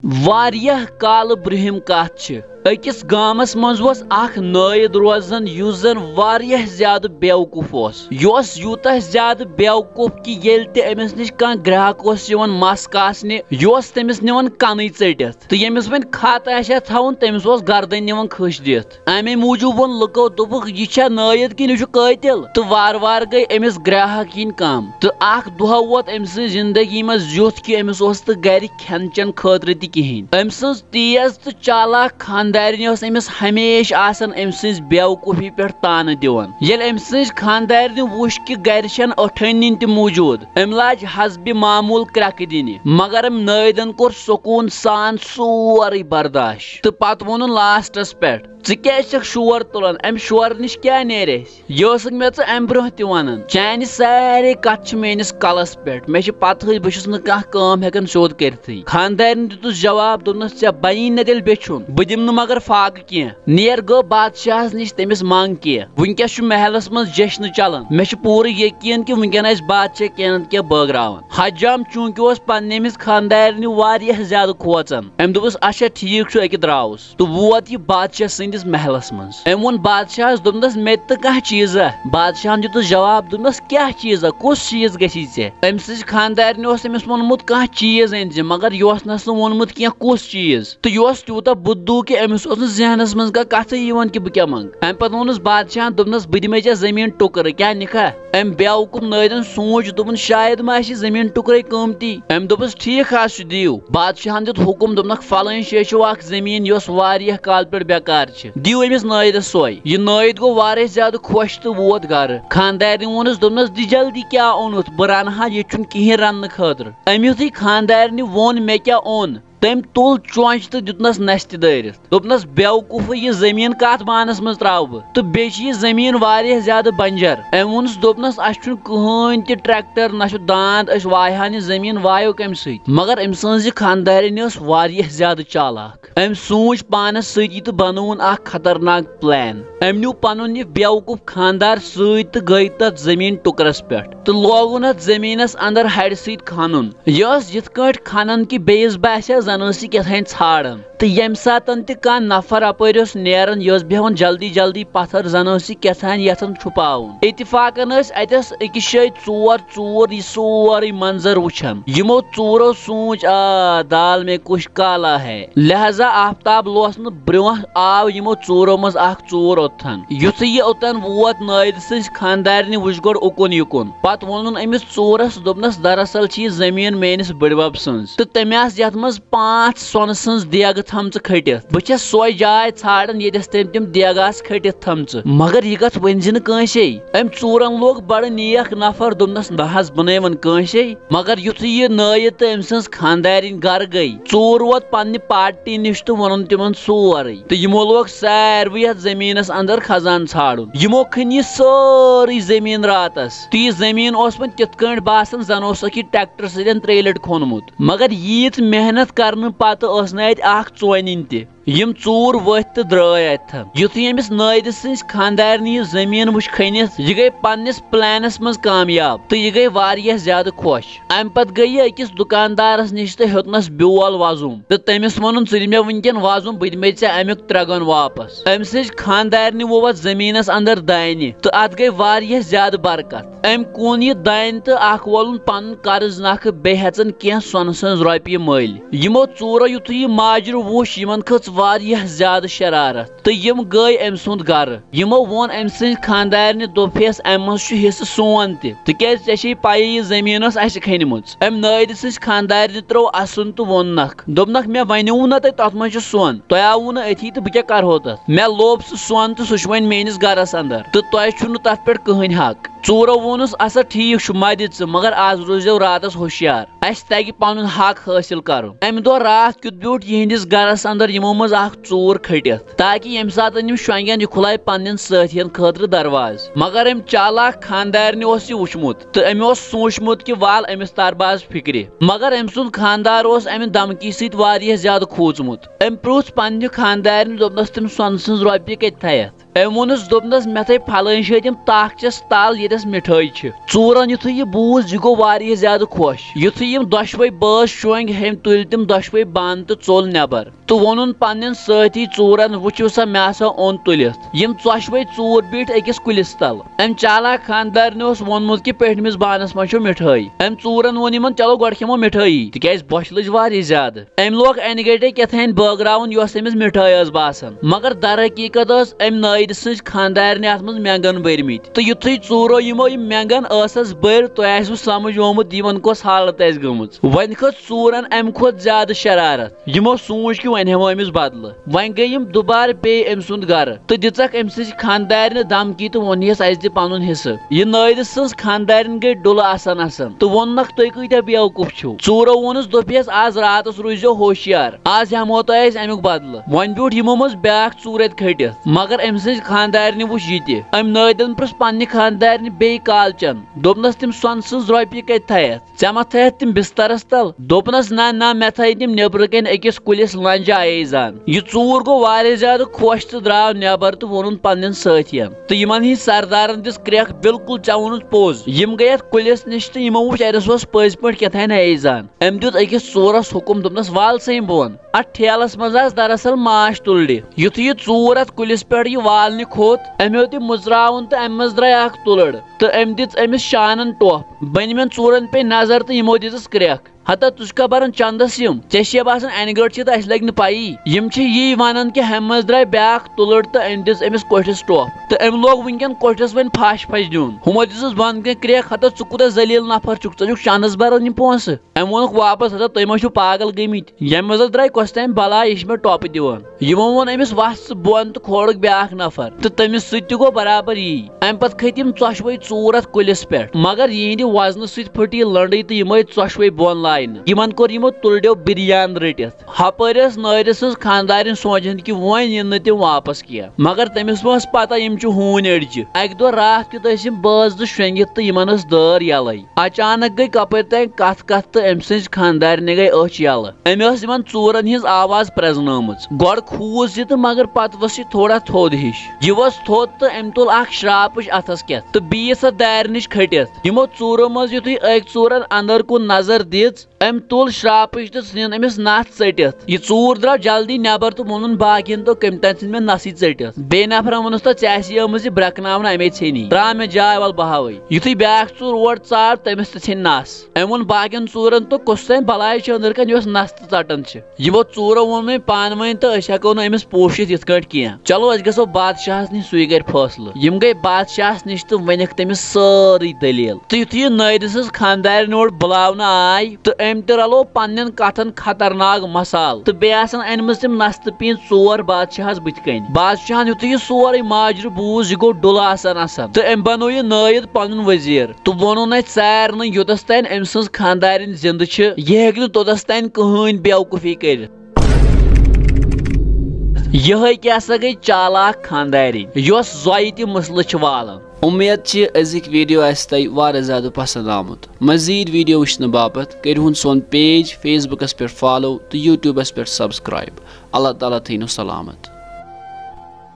واریاہ کال برہم کات چھ اکس گامس مز اخ نائد روزان یس زن واریاہ زیادہ بیوقوف اس یوتہ زیادہ بیوقوف کہ یل تہ امس نش کان گراہک مس کاسنہ یہ تمس نوان کن ٹھت تو یمس ون خط آسہ تھاون تمس گردن نوان کھش دت امے موجوب ون لکو دپک یہ نائد کن یہ قاتل تو وار وار گئی امس گراہک ین کم تو اخ دہ ووت ام سن زندگی مز یوت کہ امس گھر کھین چین خاطر تہ کہین ام سن تیز تو چالاک خاندارنی امس ہمیشہ آسان ام سن بیوقوفی پہ تانہ دان یل ام سن خاندارنی وچ کہ گھر چھ اٹھن تہ موجود ام لاج حسب معمول کرک دن مگر ام نائدن کور سکون سان سوری برداشت تو پتہ وون لاسٹس پہ ژٕ شور تلان ام شور نش کیا نیرِ یہ مے ام برہ تہ ونان چانہ سارے کت میس کلس پہ مے پتہ بہس نم ہیکان سیود کرتھی خاندارن دتس جواب دپنس ژے بنی نا تیل بیچن بہ دم مگر فاقہ کی نیر گو بادشاہس نش تمس منگ کی ونکس محلس من جشن چلان مے پور یقین کہ ونکن آس بادشاہ کی نت کی بٲگراوان حجام چونکہ پنس خاندارنہ واریاہ زیادہ کھوژان ام دپس اچھا ٹھیک اکہ دراوس تو ووت یہ بادشاہ سندس محلس مز ام ون بادشاہس دپنس مے تہ کھانا چیزا بادشاہن دتس جواب دپنس کیا چیزا کس چیز گژھی ژے ام سز خاندارنہ امس وونمت کھانا چیز ان مگر یہ نس وونمت کی کس چیز تو یہ تیوتہ بدو کہ امس ذہنس مز کتھ کہ بہ کیا منگ ام پتہ وونس بادشاہن دپنس بہ دمے ژے زمین ٹکر کیا نکھا ام بیوقوف نائدن سوچ دپن شاید ما آسہ زمین ٹکرے قیمتی ام دپس ٹھیک دیو بادشاہن دت حکم دپنک فلٲنۍ جایہِ چھِ اکھ زمین یس واریاہ کال پہ بیکار دیو امس نائدس سوے یہ نائد گو واریاہ زیادہ خوش تو ووت گھر خاندارن وونس دپنس دی جلدی کیا اونت بہ رنہا یہ چھن کہین رنہ خاطر ام یتھے خاندارنہ وون مے کیا اون تم تل چونچ تو دتنس نستہ دٲرِتھ دپنس بیوقوف یہ زمین کت بانس مز تراو بہ تو بیٚیہِ یہ زمین واریاہ زیادہ بنجر ام وونس دپنس اس چھن کہین تہ ٹریکٹر نہ داند اس وایہان یہ زمین وایو کم ست مگر ام سنز خاندارن واریاہ زیادہ چالاک ام سوچ پانس سۭتی تو بنون اخ خطرناک پلان ام نیو پنن یہ بیوقوف خاندار ست تو گئی تت زمین ٹکرس پہ تو لوگن ات زمینس اندر ہڑ ست کھنن یہ یت کٹ کھنن کہ بیس باسیا زن کتھان ژھانڈان تو یم ساتن تہ کان نفر اپر نیران یہ بیہوان جلدی جلدی پتھر زن کتھان یتھن چھپاون اتفاقن اتس اکس جائے ژور یہ سورے منظر وچھان یمو ژورو سوچ دال میں کچھ کالا ہے لہذا آفتاب لوس برہ آو یمو ژورو مز اخ ژور اوتھن یتھے یہ اوتن ووت نائد سز خاندارنہ وچھ گوڑ اکن یکن پتہ وونن امس ژورس دپنس دراصل چھ زمین میانس بڑبب سنز تو تم آس یتھ مز 5 سون سنز دیگ تھمچ کھٹت بہس سوے جائے ژھانڈان یتس تم دیگ آس کھٹت تھمچ مگر یہ کت ونزِ نہ کٲنسے ام ژورن لوگ بڑ نیک نفر دپنس نہ حظ بنے ون کٲنسے مگر یتھے یہ نائد تو ام سنز خاندارن گھر گئی ژور ووت پنہ پارٹی نش تو ونن تمن سورے تو یمو لوگ ساروی یتھ زمینس اندر خزان ژھانڈن یمو کھن یہ سٲرٕے زمین راتس تو یہ زمین اس من تتھ کٲٹھۍ باسان زن اوسکھ یہ ٹریکٹر سۭتۍ 3 لٹہِ کھونمت مگر ییٖژ محنت کرنہٕ پتہٕ ٲس نہٕ اتہِ اکھ ژونِنۍ تہِ یم ژور ؤتھۍ تہٕ درٛاے اتھن یُتھُے أمِس نٲیدٕ سٕنٛز خاندارنہِ یہِ زٔمیٖن وٕچھ کھٔنِتھ یہِ گٔے پننِس پلانس منٛز کامیاب تہٕ یہِ گٔے واریاہ زیادٕ خۄش امہِ پتہٕ گٔے یہِ أکِس دُکاندارس نِش تہٕ ہیوٚتنس بیول وۄزُم تہٕ تٔمِس ووٚنُن ژٕ دِ مےٚ وٕنکٮ۪ن وۄزُم بہٕ دِمے ژےٚ امیُک 3 گُن واپس أمۍ سٕنٛزِ خاندارنہِ ووٚو اتھ زٔمیٖنس اندر دانہِ تہٕ اتھ گٔے واریاہ زیادٕ برکت أمۍ کُن یہِ دانہِ تہٕ اکھ وولُن پنُن قرض نکھٕ بیٚیہِ ہٮ۪ژن کینٛہہ سۄنہٕ سٕنٛز رۄپیہِ مٔلۍ یِمو ژورو یُتھُے یہِ ماجرٕ وُچھ یِمن کھٔژ واریاہ زیادٕ شرارت تہٕ یِم گٔے أمۍ سُنٛد گرٕ یِمو ووٚن أمۍ سٕنٛزِ خاندارنہِ دوٚپہس امہِ منٛز چھُ حصہٕ سون تہِ تِکیازِ ژےٚ چھے پَیی یہِ زٔمیٖن ٲس اَسہِ کھٔنمٕژ أمۍ نٲیدٕ سٕنٛزِ خاندارنہِ ترٛوو اَسُن تہٕ ووٚننکھ دوٚپنکھ مےٚ وَنیووُ نا تۄہہِ تتھ منٛز چھُ سۄن تۄہہِ آووُ نہٕ أتھی تہٕ بہٕ کیٛاہ کرہو تتھ مےٚ لوٚب سُہ سۄن تہٕ سُہ چھُ وۄنۍ میٲنِس گرس اندر تہٕ تۄہہِ چھُنہٕ تتھ پٮ۪ٹھ کٕہٕنۍ حق ژورو ووٚنُس اسا ٹھیٖک چھُ مہ دِ ژٕ مگر آز روٗززیو راتس ہوشیار اسہِ تگہِ پنُن حق حٲصِل کرُن امہِ دۄہ راتھ کیُتھ بیوٗٹھ یِہنٛدِس گرس اندر یِمو منٛز اکھ ژوٗر کھٔٹِتھ تاکہِ ییٚمہِ ساتہٕ یِم شۄنٛگن یہِ کھُلایہِ پننٮ۪ن سٲتھین خٲطرٕ دروازٕ مگر أمۍ چالاک خاندارنہِ اوس یہِ وٕچھمُت تہٕ أمۍ اوس سوٗنٛچمُت کہِ وال أمِس ترباز فِکرِ مگر أمۍ سُنٛد خاندار اوس امہِ دمکی سۭتۍ واریاہ زیادٕ کھوٗژمُت أمۍ پرُژھ پننہِ خاندارنہِ دوٚپنس تِم سۄنہٕ سٕنٛز رۄپیہِ کتہِ تھایتھ أمۍ ووٚنُس دوٚپنَس مےٚ تھٲے پھلٲنۍ جایہِ تِم تاخچَس تل ییٚتٮ۪س مِٹھٲے چھِ ژوٗرَن یُتھُے یہِ بوٗز یہِ گوٚو واریاہ زیادٕ خۄش یُتھُے یِم دۄشوَے بٲژ شۄنٛگۍ ہیٚمۍ تُلۍ تِم دۄشوَے بانہٕ تہٕ ژوٚل نٮ۪بر تہٕ ووٚنُن پننٮ۪ن سٲتھی ژوٗرَن وٕچھِو سا مےٚ ہسا اوٚن تُلِتھ یِم ژۄشوَے ژوٗر بیٖٹھۍ أکِس کُلِس تل أمۍ چالاک خانٛدارنہِ اوس ووٚنمُت کہِ پیٚٹھمِس بانس منٛز چھو مِٹھٲے أمۍ ژوٗرَن ووٚن یِمن چلو گۄڈٕ کھٮ۪مو مِٹھٲیی تِکیازِ بۄچھِ لٔج واریاہ زیادٕ أمۍ لوگ اَنہِ گٔٹے کیٛاتھانۍ بٲگراوُن یۄس أمِس مِٹھٲے ٲس باسان مگر در حقیٖقت ٲس أمۍ نٲیِد سٕنٛزِ خانٛدارنہِ اَتھ منٛز مٮ۪نٛگن بٔرمٕتۍ تہٕ یُتھُے ژوٗرو یِمو یِم مٮ۪نٛگن ٲسس بٔرۍ تۄہہِ آسوٕ سمجھ آمُت یِمن کۄس حالت آسہِ گٔمٕژ وۄنۍ کھٔژ ژوٗرن اَمہِ کھۄتہٕ زیادٕ شرارت یِمو سوٗنٛچ کہِ وۄنۍ ہٮ۪مو أمِس بدلہٕ وۄنۍ گٔے یِم دُبارٕ بیٚیہِ أمۍ سُنٛد گرٕ تہٕ دِژکھ أمۍ سٕنٛزِ خانٛدارنہِ دھمکی تہٕ ووٚنہِس اَسہِ دِ پنُن حِصہٕ یہِ نٲیِد سٕنٛز خانٛدارنۍ گٔے ڈُلہٕ اَسان تہٕ ووٚننکھ تُہۍ کۭتیاہ بیوقوٗف چھِو ژوٗرو ووٚنُس دوٚپہس آز راتس روٗززیو ہوشیار آز ہٮ۪مہو تۄہہِ أسۍ امیُک بدلہٕ وۄنۍ بیوٗٹھ یِمو منٛز بیاکھ ژوٗر اَتہِ کھٔٹِتھ مگر أمۍ سٕنٛزِ خانٛدارنہِ وُچھ یہِ تہِ أمۍ نٲیدن پرُژھ پننہِ خانٛدارنہِ بیٚیہِ کالچن دوٚپنس تِم سۄنہٕ سٕنٛز رۄپیہِ کتہِ تھایتھ ژےٚ ما تھایتھ تِم بسترس تل دوٚپنس نہ مےٚ تھایہِ تِم نیبرٕ کَنۍ أکِس کُلِس لنجہِ ایزان یہِ ژوٗر گوٚو واریاہ زیادٕ خۄش تہٕ درٛاو نٮ۪بر تہٕ ووٚنُن پننٮ۪ن سٲتھین تہٕ یِمن ہٕنٛدۍ سردارن دِژ کرٛٮ۪کھ بِلکُل ژےٚ ووٚنُتھ پوٚز یِم گٔے اتھ کُلِس نِش تہٕ یِمو وُچھ اتٮ۪س اوس پٔزۍ پٲٹھۍ کیٛاتھانۍ ایزان أمۍ دیُت أکِس ژوٗرس حُکُم دوٚپنس وال سا یِم بۄن اتھ ٹھیلس منٛز آسہٕ دراصل ماچھ تُلرِ یِتھُے یہِ ژوٗر اتھ کُلِس پٮ۪ٹھ یہِ والنہِ کھوٚت أمۍ ہیوٚت یہِ مُژراوُن تہٕ اَمہِ منٛز درٛاے اکھ تُلٕر تہٕ أمۍ دِژ أمِس شانن ٹۄپھ بٔنمٮ۪ن ژوٗرن پیٚیہِ نظر تہٕ یِمو دِژٕس کرٛٮ۪کھ ہتا ژٕ چھُکھا بران چندس یِم ژےٚ چھے باسان انہِ گٔٹ چھِ تہٕ اَسہِ لگہِ نہٕ پَیی یِم چھِ یی ونان کہِ ہُمہِ منٛز درٛاے بیاکھ تُلٕر تہٕ أمۍ دِژ أمِس کوٹھِس ٹۄپھ تہٕ أمۍ لوگ وٕنکٮ۪ن کوٹھِس وۄنۍ پھش دیُن ہُمو دِژٕس بۄنہٕ کَنۍ کرٛٮ۪کھ ہتا ژٕ کوٗتاہ ذٔلیٖل نفر چھُکھ ژٕ چھُکھ چندس بران یِم پونٛسہٕ أمۍ ووٚنُکھ واپس ہتا تُہۍ ما چھِو پاگل گٔمٕتۍ ییٚمہِ منٛز درٛاے کۄس تام بلاے یہِ چھِ مےٚ ٹۄپہٕ دِوان یِمو ووٚن أمِس وَس ژٕ بۄن تہٕ کھولُکھ بیاکھ نفر تہٕ تٔمِس سۭتۍ تہِ گوٚو برابر یی اَمہِ پتہٕ کھٔتۍ یِم ژۄشوَے ژوٗر اتھ کُلِس پٮ۪ٹھ مگر یِہنٛدِ وزنہٕ سۭتۍ پھٕٹ یہِ لٔنڈٕے تہٕ یِم آے ژۄشوَے بۄن لاینہٕ یِمن کوٚر یِمو تُلڈیو بِریان رٔٹِتھ ہپٲرۍ ٲس نٲرِ سٕنٛز خانٛدارِنۍ سونٛچان کہِ وۄنۍ یِن نہٕ تِم واپس کینٛہہ مگر تٔمِس ما ٲس پتہ یِم چھِ ہوٗنۍ أڑجہِ اکہِ دۄہ راتھ کیُتھ ٲسۍ یِم بٲژ زٕ شۄنٛگِتھ تہٕ یِمن ٲس دٲر یَلے اچانک گٔے کپٲرۍ تانۍ کتھ تہٕ أمۍ سٕنٛزِ خانٛدارنہِ گٔے أچھ یَلہٕ أمۍ ٲس یِمن ژوٗرن ہِنٛز آواز پرٛزنٲومٕژ گۄڈٕ کھوٗژ یہِ تہٕ مگر پتہٕ ؤژھ یہِ تھوڑا تھوٚد ہِش یہِ ؤژھ تھوٚد تہٕ أمۍ تُل اکھ شراپٕچ اتھس کٮ۪تھ تہٕ بیٖس اتھ دارِ نِش کھٔٹِتھ یِمو ژوٗرو منٛز یِتھُے أکۍ ژوٗرن اندر کُن نظر دِژ أمۍ تُل شراپٕچ تہٕ ژھٕنِن أمِس نَس ژٔٹِتھ یہِ ژوٗر درٛاو جلدی نٮ۪بر تہٕ ووٚنُن باقین دوٚپ کٔمۍ تانۍ ژھٕنۍ مےٚ نسٕے ژٔٹِتھ بیٚیہِ نفرن ووٚنُس تتھ ژےٚ آسی آمٕژ یہِ برٛکناونہٕ اَمے ژھیٚنی ترٛاو مےٚ جاے وَل بہٕ ہاوَے یِتھُے بیاکھ ژوٗر اور ژاو تٔمِس تہِ ژھیٚنۍ نس أمۍ ووٚن باقین ژوٗرن تہٕ کۄس تانۍ بلاے چھِ أنٛدرٕ کَنۍ یۄس نس تہِ ژٹان چھِ یِمو ژوٗرو ووٚن وۄنۍ پانہٕ ؤنۍ تہٕ أسۍ ہٮ۪کو نہٕ أمِس پوٗشِتھ یِتھ کٲٹھۍ کینٛہہ چلو أسۍ گژھو بادشاہس نِش سُے کرِ فٲصلہٕ یِم گٔے بادشاہس نِش تہٕ ؤنِکھ تٔمِس سٲرٕے دٔلیٖل تہٕ یِتھُے یہِ نٲرِ سٕنٛز خانٛدارنہِ اور بُلاونہٕ آے تہٕ أمۍ تہِ رلوو پننٮ۪ن کتھن خطرناک مسالہٕ تہٕ بیٚیہِ آسن أنمٕژ تِم نستہٕ پیٖنتۍ ژور بادشاہس بٕتھِ کَنۍ بادشاہن یِتھُے یہِ سورُے ماجرٕ بوٗز یہِ گوٚو ڈُلہٕ آسان تہٕ أمۍ بنوو یہِ نٲیِد پنُن وزیٖر تہٕ ووٚنُن اَتہِ سارنٕے یوٚتس تانۍ أمۍ سٕنٛز خانٛدارِنۍ زِنٛدٕ چھِ یہِ ہیٚکہِ نہٕ توٚتس تانۍ کٕہٕنۍ بیوقوٗفی کٔرِتھ یِہے کیٛاہ سا گٔے چالاک خانٛدارِنۍ یۄس زۄیہِ تہِ مسلہٕ چھِ والان اُمید چھِ أزِکۍ ویٖڈیو آسہِ تۄہہِ واریاہ زیادٕ پسنٛد آمُت مزیٖد ویٖڈیو وٕچھنہٕ باپتھ کٔرۍہُن سون پیج فیس بُکس پٮ۪ٹھ فالو تہٕ یوٗٹیوٗبس پٮ۪ٹھ سبسکرایب اللہ تعالیٰ تھٲینو سلامت